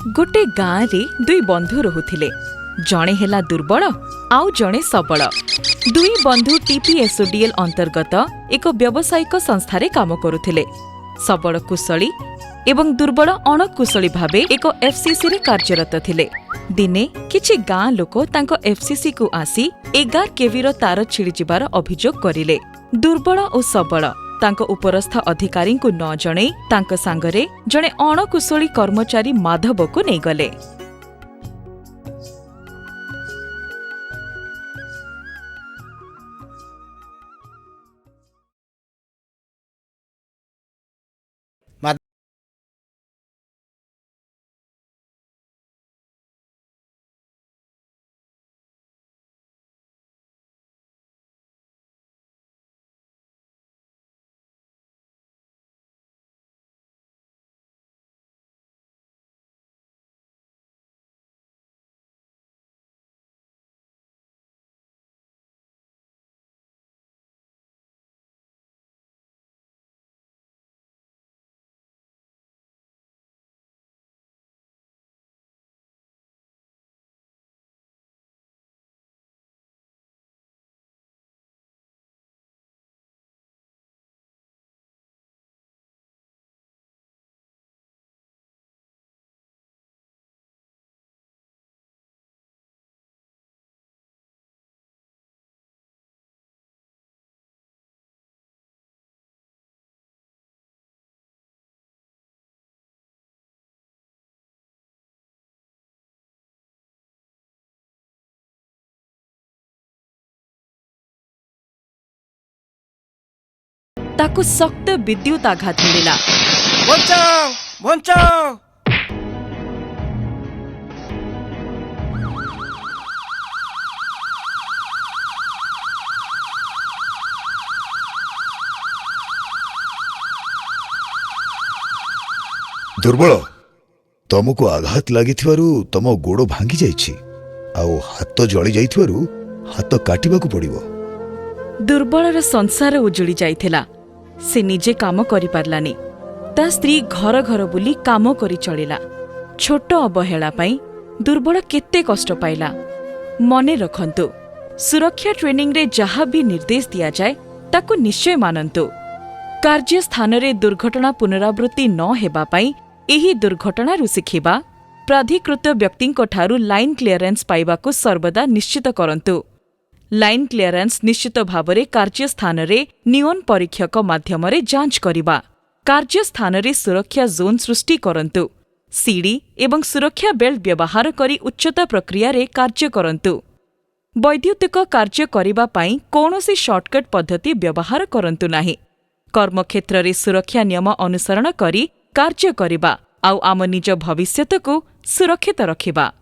गोटे गाँ रे दुई बंधु रहुथिले। जणे हेला दुर्बल आउ जणे सबल। दुई बंधु टीपीएसओडीएल अंतर्गत एक व्यावसायिक संस्थारे काम करुथिले। सबल कुशली एवं दुर्बल अणकुशली भावे एक एफसीसी रे कार्यरत थिले। दिने किछि गाँ लोक तांको एफसीसी को आसी 11 केवी रो तार छिड़ी जिबार अभियोग करिले। दुर्बल और सबल तांको उपरस्थ अधिकारी को न जणे तांको सांगरे जणे अणकुशली कर्मचारी माधव को नहीं गले। ताकु सख्त विद्युत आघात मिलिला। बचाओ बचाओ। दुर्बल तुमको आघात लगी तम गोड़ भांगी जाइछि आउ हाथ जली जाइथिबारु हाथ काटिबा को पड़िबो। दुर्बलर संसार उजुड़ी जाइथिला। से निजे काम करि पारलानी। ता स्त्री घर घर बुली काम करि चलिला। छोट अवहेला पाई दुर्बल केते कष्ट पाइला। मने रखंतु, सुरक्षा ट्रेनिंग रे जहा भी निर्देश दिया जाए ताकु निश्चय मानंतु। कार्यस्थान रे दुर्घटना पुनरावृत्ति न हेबा पाई एही दुर्घटनारु शिखिबा। प्राधिकृत व्यक्तिंको ठारू लाइन क्लियरेंस पाइबाकु सर्वदा निश्चित करंतु। लाइन क्लियरेंस निश्चित भावरे कार्यस्थान रे नियोन परीक्षक माध्यमरे जांच करिबा। कार्यस्थान रे सुरक्षा जोन सृष्टि करंतु। सीडी एवं सुरक्षा बेल्ट व्यवहार करी उच्चता प्रक्रिया रे कार्य करंतु। वैद्युतिक कार्य करिबा पाई कोनोसी शॉर्टकट पद्धति व्यवहार करंतु नाही। कर्मक्षेत्र रे सुरक्षा नियम अनुसरण करी कार्य करिबा आउ आम निज भविष्यतकु सुरक्षित रखिबा।